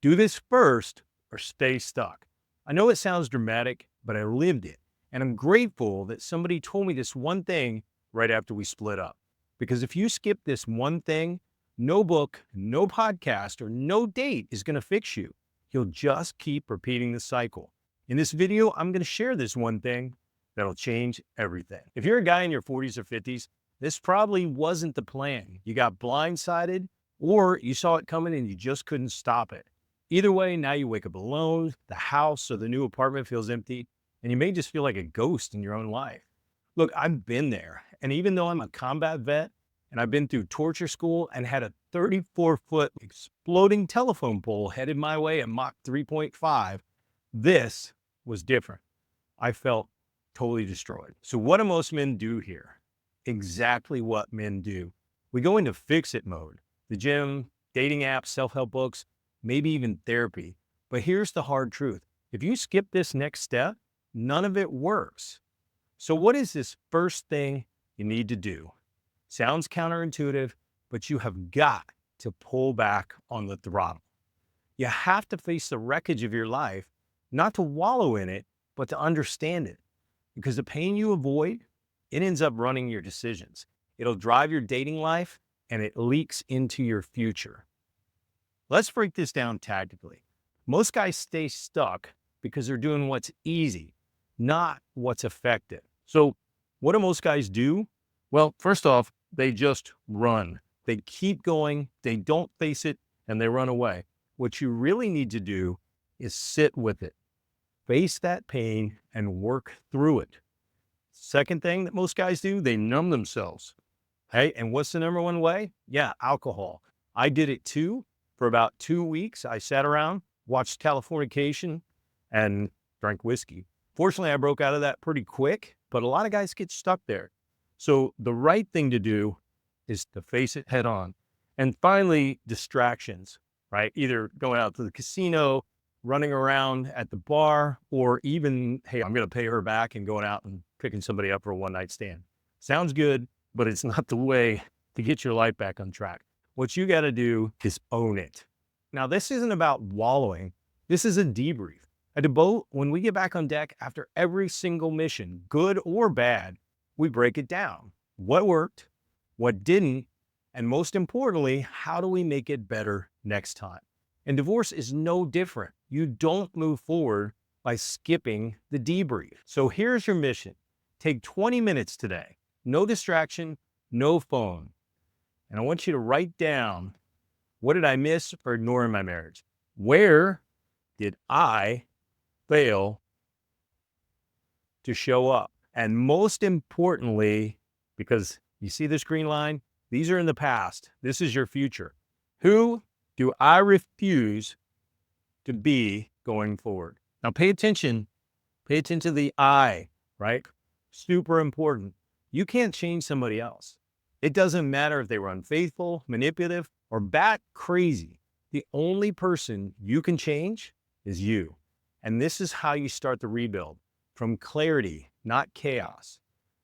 Do this first or stay stuck. I know it sounds dramatic, but I lived it. And I'm grateful that somebody told me this one thing right after we split up. Because if you skip this one thing, no book, no podcast, or no date is going to fix you. You'll just keep repeating the cycle. In this video, I'm going to share this one thing that'll change everything. If you're a guy in your 40s or 50s, this probably wasn't the plan. You got blindsided, or you saw it coming and you just couldn't stop it. Either way, now you wake up alone, the house or the new apartment feels empty, and you may just feel like a ghost in your own life. Look, I've been there, and even though I'm a combat vet, and I've been through torture school and had a 34-foot exploding telephone pole headed my way at Mach 3.5, this was different. I felt totally destroyed. So what do most men do here? Exactly what men do. We go into fix-it mode. The gym, dating apps, self-help books, maybe even therapy. But here's the hard truth. If you skip this next step, none of it works. So what is this first thing you need to do? Sounds counterintuitive, but you have got to pull back on the throttle. You have to face the wreckage of your life, not to wallow in it, but to understand it. Because the pain you avoid, it ends up running your decisions. It'll drive your dating life, and it leaks into your future. Let's break this down tactically. Most guys stay stuck because they're doing what's easy, not what's effective. So what do most guys do? Well, first off, they just run. They keep going, they don't face it, and they run away. What you really need to do is sit with it. Face that pain and work through it. Second thing that most guys do, they numb themselves. Hey, and what's the number one way? Yeah, alcohol. I did it too. For about 2 weeks, I sat around, watched Californication, and drank whiskey. Fortunately, I broke out of that pretty quick, but a lot of guys get stuck there. So the right thing to do is to face it head on. And finally, distractions, right? Either going out to the casino, running around at the bar, or even, hey, I'm going to pay her back and going out and picking somebody up for a one-night stand. Sounds good, but it's not the way to get your life back on track. What you got to do is own it. Now, this isn't about wallowing. This is a debrief. At a boat, when we get back on deck after every single mission, good or bad, we break it down. What worked, what didn't, and most importantly, how do we make it better next time? And divorce is no different. You don't move forward by skipping the debrief. So here's your mission. Take 20 minutes today. No distraction, no phone. And I want you to write down, what did I miss or ignore in my marriage? Where did I fail to show up? And most importantly, because you see this green line, these are in the past. This is your future. Who do I refuse to be going forward? Now pay attention to the I, right? Super important. You can't change somebody else. It doesn't matter if they were unfaithful, manipulative, or bat crazy. The only person you can change is you. And this is how you start the rebuild, from clarity, not chaos.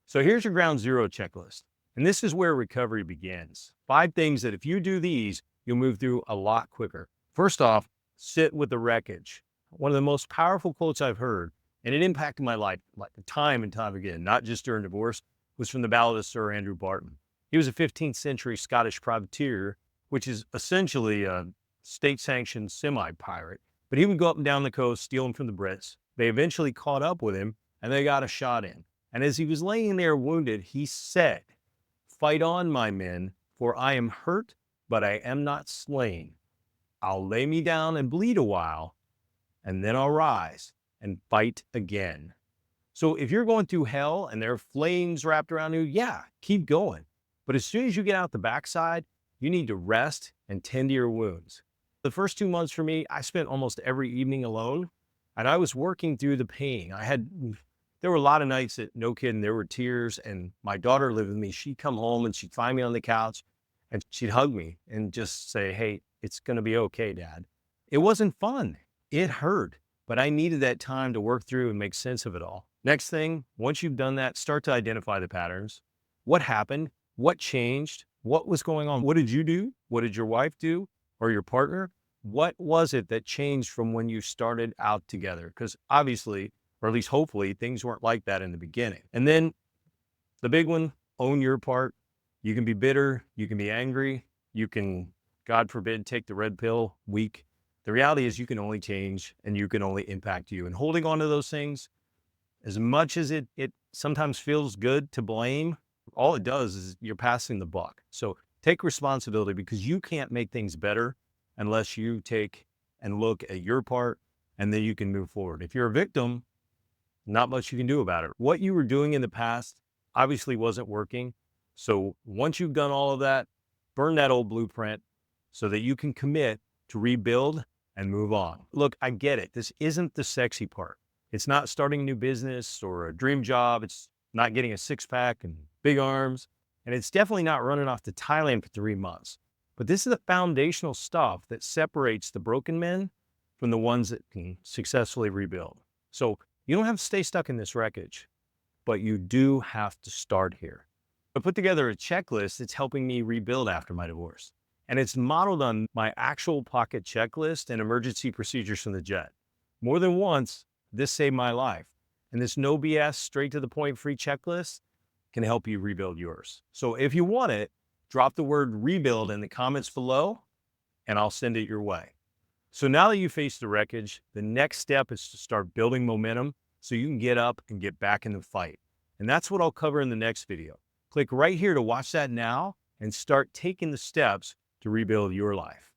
So here's your ground zero checklist. And this is where recovery begins. 5 things that if you do these, you'll move through a lot quicker. First off, sit with the wreckage. One of the most powerful quotes I've heard, and it impacted my life like time and time again, not just during divorce, was from the ballad of Sir Andrew Barton. He was a 15th century Scottish privateer, which is essentially a state-sanctioned semi-pirate. But he would go up and down the coast, stealing from the Brits. They eventually caught up with him, and they got a shot in. And as he was laying there wounded, he said, "Fight on, my men, for I am hurt, but I am not slain. I'll lay me down and bleed a while, and then I'll rise and fight again." So if you're going through hell and there are flames wrapped around you, yeah, keep going. But as soon as you get out the backside, you need to rest and tend to your wounds. The first 2 months for me, I spent almost every evening alone, and I was working through the pain. There were a lot of nights that, no kidding, there were tears, and my daughter lived with me. She'd come home and she'd find me on the couch and she'd hug me and just say, "Hey, it's going to be okay, Dad." It wasn't fun. It hurt, but I needed that time to work through and make sense of it all. Next thing, once you've done that, start to identify the patterns. What happened? What changed? What was going on? What did you do? What did your wife do? Or your partner? What was it that changed from when you started out together? Because obviously, or at least hopefully, things weren't like that in the beginning. And then the big one, own your part. You can be bitter, you can be angry, you can, God forbid, take the red pill, weak. The reality is you can only change and you can only impact you. And holding on to those things, as much as it sometimes feels good to blame, all it does is you're passing the buck. So take responsibility, because you can't make things better unless you take and look at your part, and then you can move forward. If you're a victim, not much you can do about it. What you were doing in the past obviously wasn't working. So once you've done all of that, burn that old blueprint so that you can commit to rebuild and move on. Look, I get it. This isn't the sexy part. It's not starting a new business or a dream job. It's not getting a six pack and big arms. And it's definitely not running off to Thailand for 3 months. But this is the foundational stuff that separates the broken men from the ones that can successfully rebuild. So you don't have to stay stuck in this wreckage, but you do have to start here. I put together a checklist that's helping me rebuild after my divorce. And it's modeled on my actual pocket checklist and emergency procedures from the jet. More than once, this saved my life. And this no BS, straight to the point free checklist can help you rebuild yours. So if you want it, drop the word rebuild in the comments below and I'll send it your way. So now that you face the wreckage, the next step is to start building momentum so you can get up and get back in the fight. And that's what I'll cover in the next video. Click right here to watch that now and start taking the steps to rebuild your life.